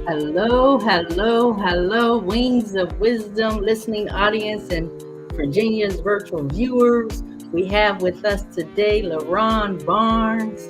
Hello, hello, hello, Wings of Wisdom listening audience and Virginia's virtual viewers. We have with us today LeRon Barnes.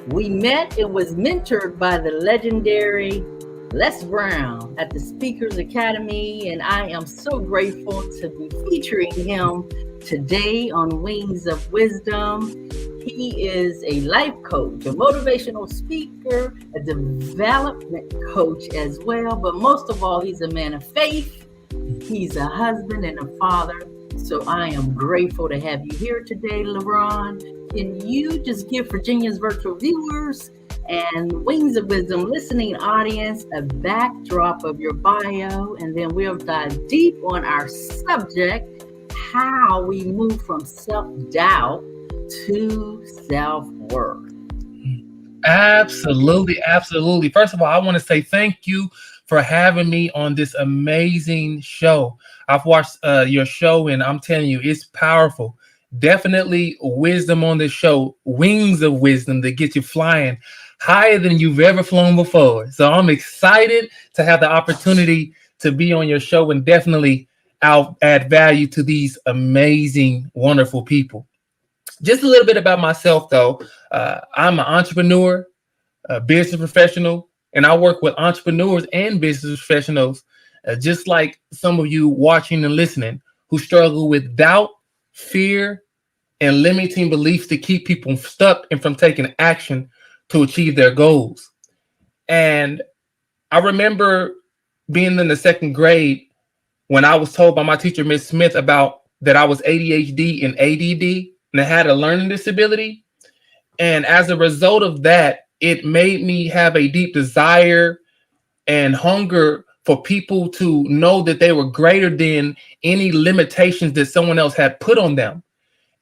We met and was mentored by the legendary Les Brown at the Speakers Academy, and I am so grateful to be featuring him today on Wings of Wisdom. He is a life coach, a motivational speaker, a development coach as well. But most of all, he's a man of faith. He's a husband and a father. So I am grateful to have you here today, LeRon. Can you just give Virginia's virtual viewers and Wings of Wisdom listening audience a backdrop of your bio, and then we'll dive deep on our subject, how we move from self-doubt to self-worth. Absolutely, absolutely. First of all, I want to say thank you for having me on this amazing show. I've watched your show, and I'm telling you, it's powerful. Definitely wisdom on this show, wings of wisdom that get you flying higher than you've ever flown before. So I'm excited to have the opportunity to be on your show, and definitely I'll add value to these amazing, wonderful people. Just a little bit about myself, though. I'm an entrepreneur, a business professional, and I work with entrepreneurs and business professionals, just like some of you watching and listening, who struggle with doubt, fear, and limiting beliefs to keep people stuck and from taking action to achieve their goals. And I remember being in the second grade when I was told by my teacher, Miss Smith, about that I was ADHD and ADD, and I had a learning disability. And as a result of that, it made me have a deep desire and hunger for people to know that they were greater than any limitations that someone else had put on them.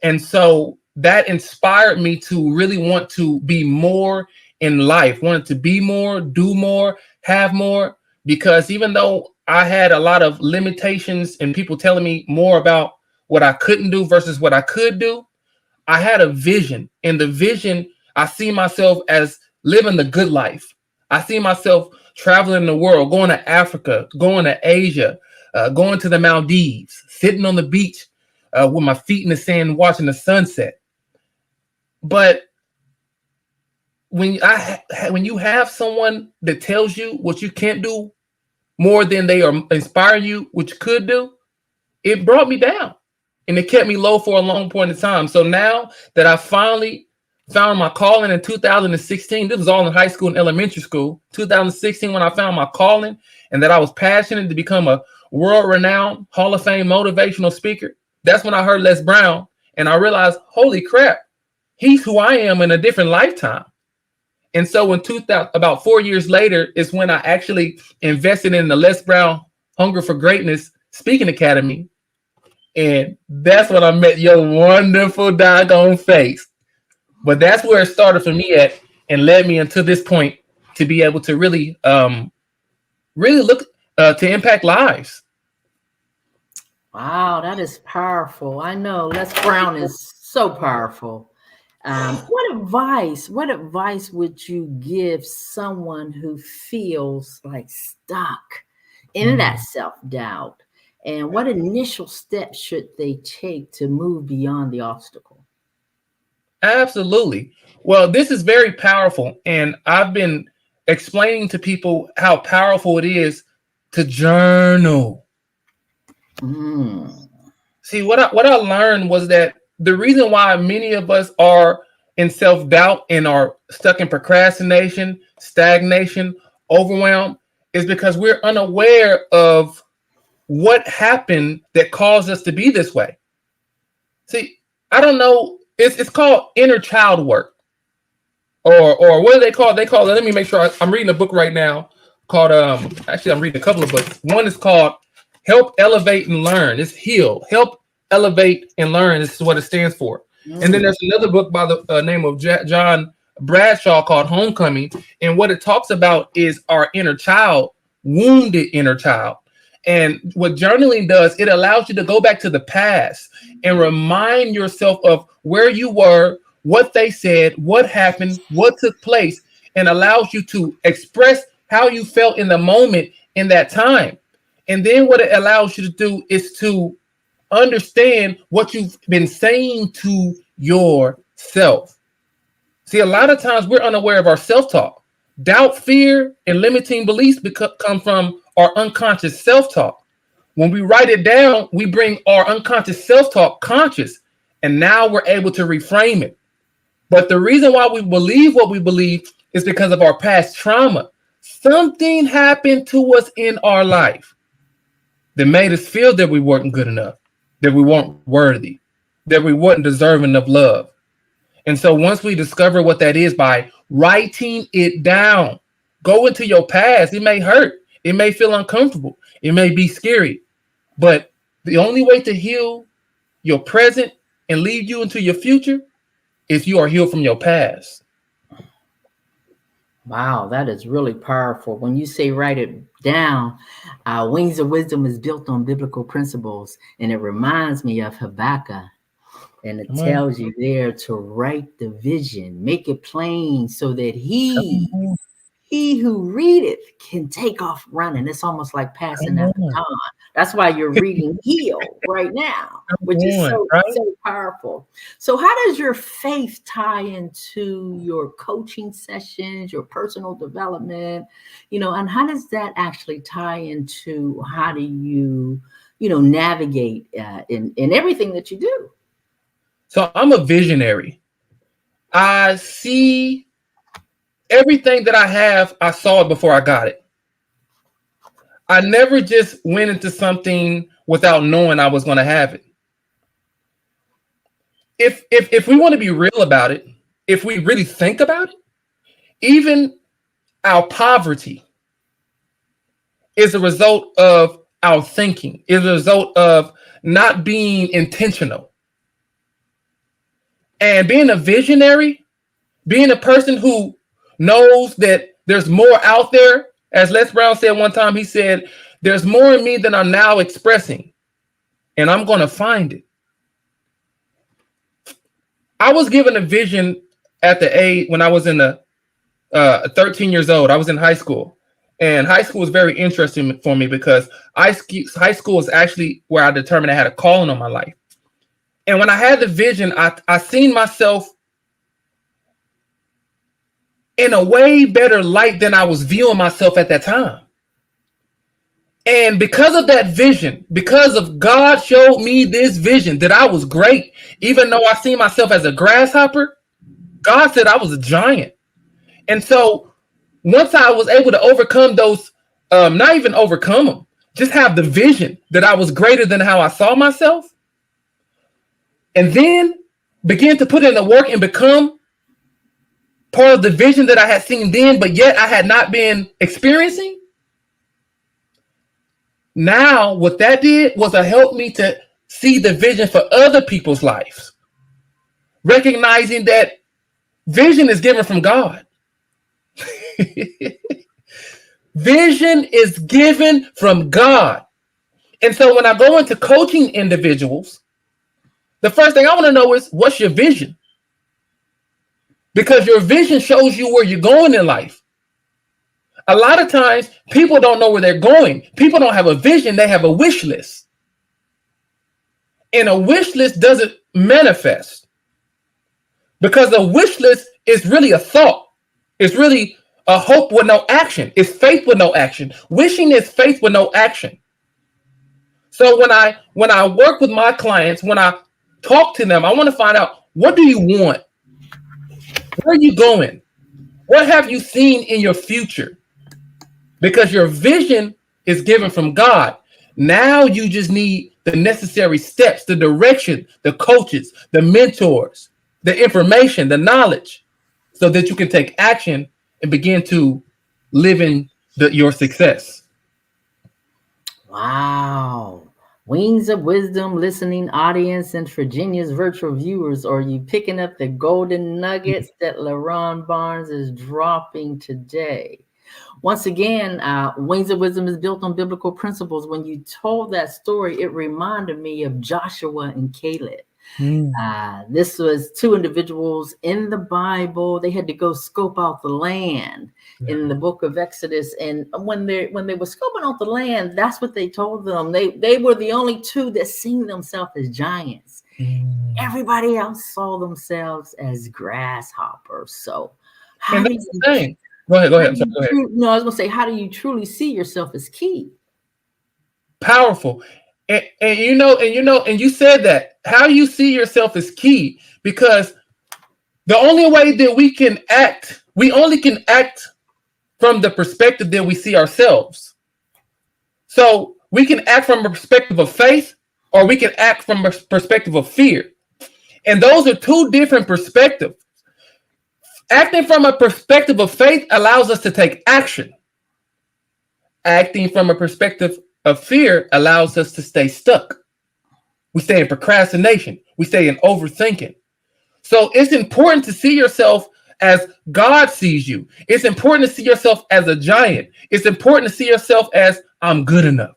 And so that inspired me to really want to be more in life, wanted to be more, do more, have more, because even though I had a lot of limitations and people telling me more about what I couldn't do versus what I could do, I had a vision. And the vision, I see myself as living the good life. I see myself traveling the world, going to Africa, going to Asia, going to the Maldives, sitting on the beach with my feet in the sand, watching the sunset. But when you have someone that tells you what you can't do more than they are inspiring you, what you could do, it brought me down. And it kept me low for a long point of time. So now that I finally found my calling in 2016, this was all in high school and elementary school, 2016, when I found my calling and that I was passionate to become a world-renowned Hall of Fame motivational speaker. That's when I heard Les Brown, and I realized, holy crap, he's who I am in a different lifetime. And so in 2000, about 4 years later, is when I actually invested in the Les Brown Hunger for Greatness Speaking Academy. And that's when I met your wonderful doggone face. But that's where it started for me at, and led me into this point to be able to really look to impact lives. Wow, that is powerful. I know Les Brown is so powerful. What advice would you give someone who feels like stuck in that self-doubt? And what initial steps should they take to move beyond the obstacle? Absolutely. Well, this is very powerful. And I've been explaining to people how powerful it is to journal. See, what I learned was that the reason why many of us are in self-doubt and are stuck in procrastination, stagnation, overwhelm, is because we're unaware of what happened that caused us to be this way. See, I don't know. It's called inner child work, or what do they call it? They call it. Let me make sure. I'm reading a book right now called. Actually, I'm reading a couple of books. One is called "Help Elevate and Learn." It's HEAL. Help Elevate and Learn. This is what it stands for. And then there's another book by the name of John Bradshaw called Homecoming. And what it talks about is our inner child, wounded inner child. And what journaling does, it allows you to go back to the past and remind yourself of where you were, what they said, what happened, what took place, and allows you to express how you felt in the moment in that time. And then what it allows you to do is to understand what you've been saying to yourself. See, a lot of times we're unaware of our self-talk. Doubt, fear, and limiting beliefs come from our unconscious self-talk. When we write it down, we bring our unconscious self-talk conscious, and now we're able to reframe it. But the reason why we believe what we believe is because of our past trauma. Something happened to us in our life that made us feel that we weren't good enough, that we weren't worthy, that we weren't deserving of love. And so once we discover what that is by writing it down, go into your past. It may hurt. It may feel uncomfortable. It may be scary. But the only way to heal your present and lead you into your future is you are healed from your past. Wow, that is really powerful. When you say write it down, Wings of Wisdom is built on biblical principles, and it reminds me of Habakkuk. And it tells you there to write the vision, make it plain so that he who readeth can take off running. It's almost like passing that baton. That's why you're reading Heal right now, which is so powerful. So how does your faith tie into your coaching sessions, your personal development, and how does that actually tie into how do you, navigate in everything that you do? So I'm a visionary. I see everything that I have, I saw it before I got it. I never just went into something without knowing I was going to have it. If we want to be real about it, if we really think about it, even our poverty is a result of our thinking, is a result of not being intentional. And being a visionary, being a person who knows that there's more out there, as Les Brown said one time, he said, there's more in me than I'm now expressing, and I'm going to find it. I was given a vision at the age when I was in 13 years old. I was in high school, and high school was very interesting for me because high school is actually where I determined I had a calling on my life. And when I had the vision, I seen myself in a way better light than I was viewing myself at that time. And because of that vision, because of God showed me this vision that I was great, even though I see myself as a grasshopper, God said I was a giant. And so once I was able to overcome those, not even overcome them, just have the vision that I was greater than how I saw myself, and then begin to put in the work and become part of the vision that I had seen then, but yet I had not been experiencing. Now, what that did was it helped me to see the vision for other people's lives, recognizing that vision is given from God. Vision is given from God. And so when I go into coaching individuals, the first thing I want to know is, what's your vision? Because your vision shows you where you're going in life. A lot of times, people don't know where they're going. People don't have a vision. They have a wish list. And a wish list doesn't manifest because a wish list is really a thought. It's really a hope with no action. It's faith with no action. Wishing is faith with no action. So when I work with my clients, when I talk to them, I want to find out, what do you want? Where are you going? What have you seen in your future? Because your vision is given from God. Now you just need the necessary steps, the direction, the coaches, the mentors, the information, the knowledge, so that you can take action and begin to live in your success. Wow. Wings of Wisdom listening audience and Virginia's virtual viewers, are you picking up the golden nuggets that LeRon Barnes is dropping today? Once again, Wings of Wisdom is built on biblical principles. When you told that story, it reminded me of Joshua and Caleb. Mm. This was two individuals in the Bible. They had to go scope out the land Yeah. in the book of Exodus. And when they were scoping out the land, that's what they told them. They were the only two that seen themselves as giants. Mm. Everybody else saw themselves as grasshoppers. So how And do that's you the thing. Go ahead. Go ahead. I'm sorry. Go ahead. no, I was gonna say, how do you truly see yourself as key? Powerful. And you said that how you see yourself is key, because the only way that we only can act from the perspective that we see ourselves. So we can act from a perspective of faith, or we can act from a perspective of fear. And those are two different perspectives. Acting from a perspective of faith allows us to take action. Acting from a perspective of fear allows us to stay stuck. We stay in procrastination. We stay in overthinking. So it's important to see yourself as God sees you. It's important to see yourself as a giant. It's important to see yourself as I'm good enough.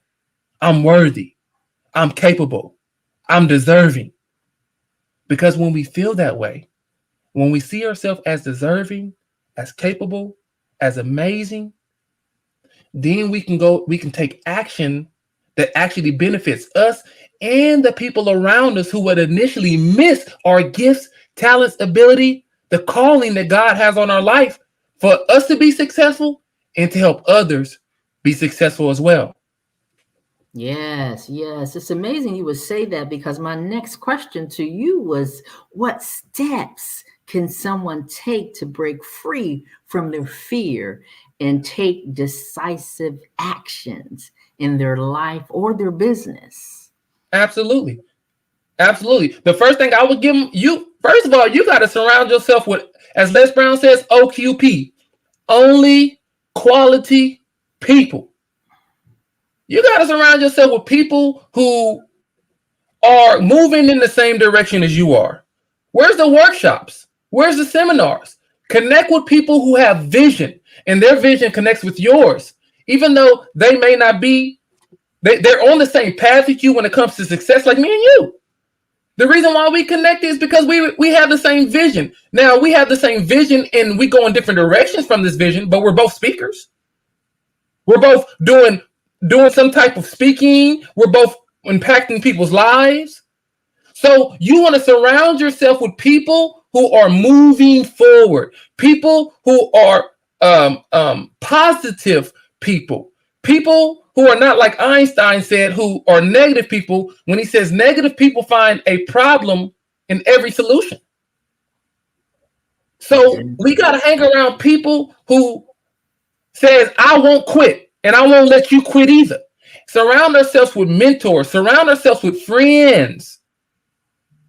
I'm worthy. I'm capable. I'm deserving. Because when we feel that way, when we see ourselves as deserving, as capable, as amazing, then we can take action that actually benefits us and the people around us who would initially miss our gifts, talents, ability, the calling that God has on our life for us to be successful and to help others be successful as well. Yes, yes. It's amazing you would say that, because my next question to you was, what steps can someone take to break free from their fear and take decisive actions in their life or their business? Absolutely. Absolutely. The first thing I would give you, first of all, you got to surround yourself with, as Les Brown says, OQP, only quality people. You got to surround yourself with people who are moving in the same direction as you are. Where's the workshops? Where's the seminars? Connect with people who have vision, and their vision connects with yours. Even though they may not be, they're on the same path as you when it comes to success, like me and you. The reason why we connect is because we have the same vision. Now, we have the same vision and we go in different directions from this vision, but we're both speakers. We're both doing some type of speaking. We're both impacting people's lives. So you want to surround yourself with people who are moving forward, people who are positive people, people who are not like Einstein said, who are negative people, when he says negative people find a problem in every solution. So we got to hang around people who says, I won't quit and I won't let you quit either. Surround ourselves with mentors, surround ourselves with friends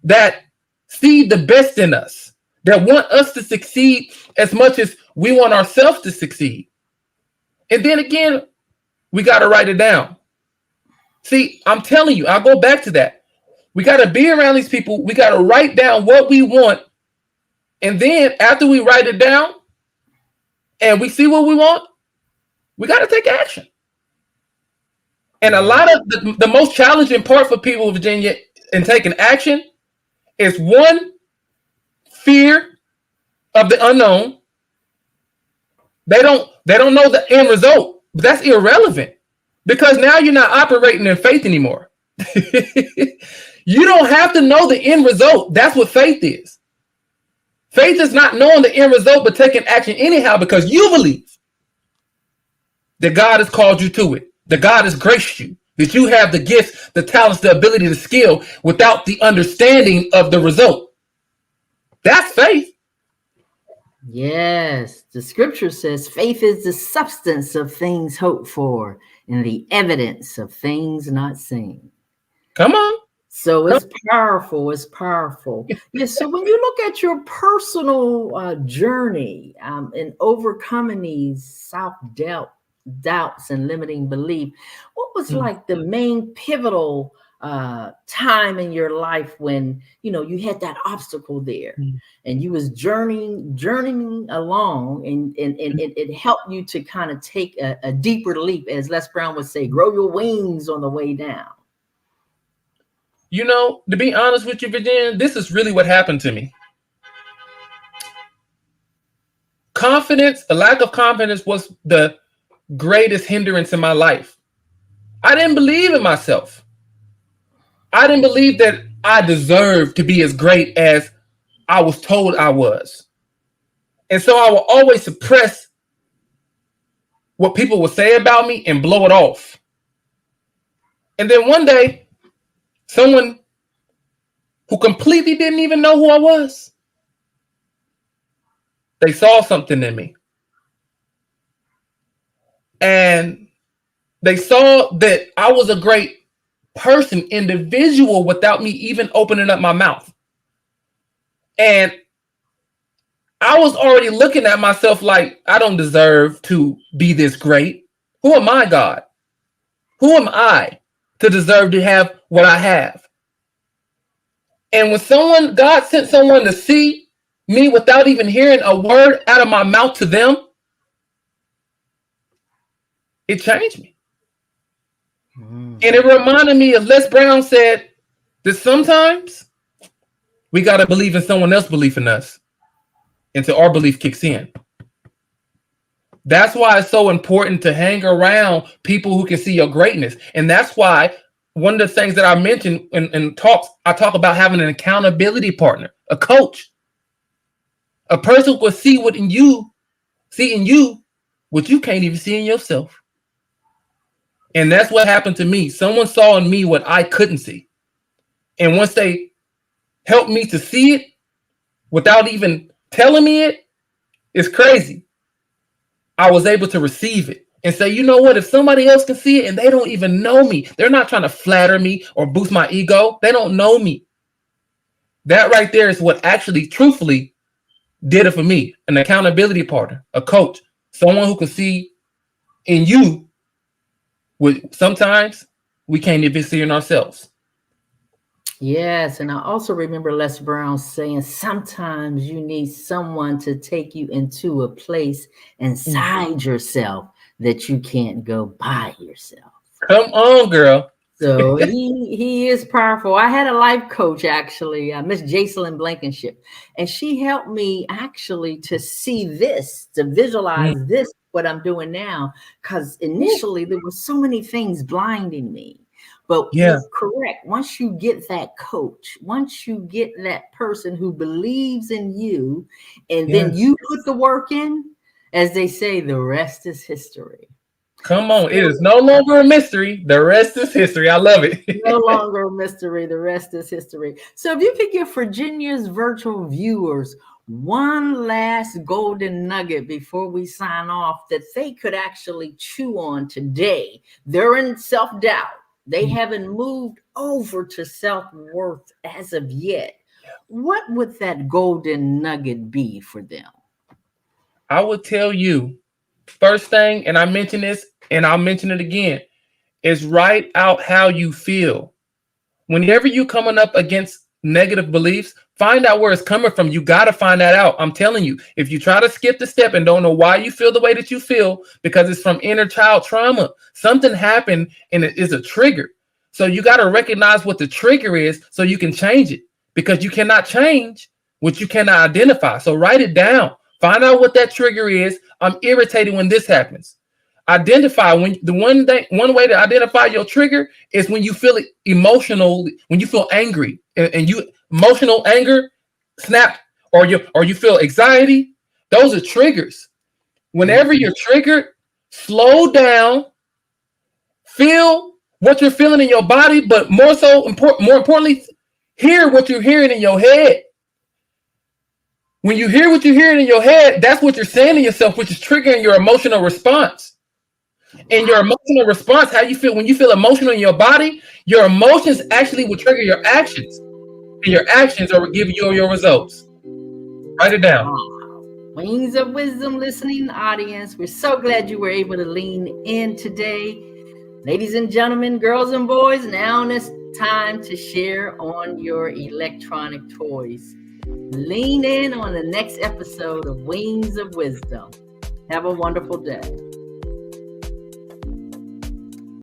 that see the best in us, that want us to succeed as much as we want ourselves to succeed. And then again, we got to write it down. See, I'm telling you, I'll go back to that. We got to be around these people. We got to write down what we want. And then after we write it down and we see what we want, we got to take action. And a lot of the most challenging part for people in Virginia in taking action is, one, fear of the unknown. They don't know the end result, but that's irrelevant, because now you're not operating in faith anymore. You don't have to know the end result. That's what faith is. Faith is not knowing the end result, but taking action anyhow, because you believe that God has called you to it, that God has graced you, that you have the gifts, the talents, the ability, the skill without the understanding of the result. That's faith. Yes, the scripture says faith is the substance of things hoped for and the evidence of things not seen. Come on. So it's powerful. It's powerful. Yes. So when you look at your personal journey in overcoming these doubts and limiting belief, what was like the main pivotal time in your life when you had that obstacle there, and you was journeying along, and it helped you to kind of take a deeper leap, as Les Brown would say, grow your wings on the way down? To be honest with you, Virginia, this is really what happened to me. Confidence, a lack of confidence was the greatest hindrance in my life. I didn't believe in myself. I didn't believe that I deserved to be as great as I was told I was. And so I will always suppress what people would say about me and blow it off. And then one day, someone who completely didn't even know who I was, they saw something in me. And they saw that I was a great person, individual, without me even opening up my mouth. And I was already looking at myself like, I don't deserve to be this great. Who am I, God? Who am I to deserve to have what I have? And when God sent someone to see me without even hearing a word out of my mouth to them, it changed me. And it reminded me, as Les Brown said, that sometimes we got to believe in someone else's belief in us until our belief kicks in. That's why it's so important to hang around people who can see your greatness. And that's why one of the things that I mentioned in talks, I talk about having an accountability partner, a coach, a person who will see in you what you can't even see in yourself. And that's what happened to me. Someone saw in me what I couldn't see. And once they helped me to see it without even telling me it's crazy. I was able to receive it and say, you know what? If somebody else can see it and they don't even know me, they're not trying to flatter me or boost my ego. They don't know me. That right there is what actually, truthfully, did it for me. An accountability partner, a coach, someone who can see in you what sometimes we can't even see in ourselves. Yes, and I also remember Les Brown saying sometimes you need someone to take you into a place inside yourself that you can't go by yourself. Come on, girl. So he is powerful. I had a life coach actually, Miss Jacelyn Blankenship, and she helped me actually to see this, to visualize this, what I'm doing now, because initially there were so many things blinding me. But you're correct. Once you get that coach, once you get that person who believes in you, and then you put the work in, as they say, the rest is history. Come on. It is no longer a mystery. The rest is history. I love it. No longer a mystery. The rest is history. So if you could give Virginia's virtual viewers one last golden nugget before we sign off that they could actually chew on today, they're in self-doubt. They haven't moved over to self-worth as of yet. What would that golden nugget be for them? I would tell you, first thing, and I mentioned this, and I'll mention it again, is write out how you feel. Whenever you're coming up against negative beliefs, find out where it's coming from. You got to find that out. I'm telling you, if you try to skip the step and don't know why you feel the way that you feel, because it's from inner child trauma, something happened and it is a trigger. So you got to recognize what the trigger is so you can change it, because you cannot change what you cannot identify. So write it down. Find out what that trigger is. I'm irritated when this happens. Identify when one way to identify your trigger is when you feel it emotional, when you feel angry and you emotional anger, snap, or you feel anxiety. Those are triggers. Whenever you're triggered, slow down, feel what you're feeling in your body, but more importantly, hear what you're hearing in your head. When you hear what you're hearing in your head, that's what you're saying to yourself, which is triggering your emotional response. And your emotional response, how you feel when you feel emotional in your body, your emotions actually will trigger your actions. And your actions will give you your results. Write it down. Wings of Wisdom listening audience, we're so glad you were able to lean in today. Ladies and gentlemen, girls and boys, now it's time to share on your electronic toys. Lean in on the next episode of Wings of Wisdom. Have a wonderful day.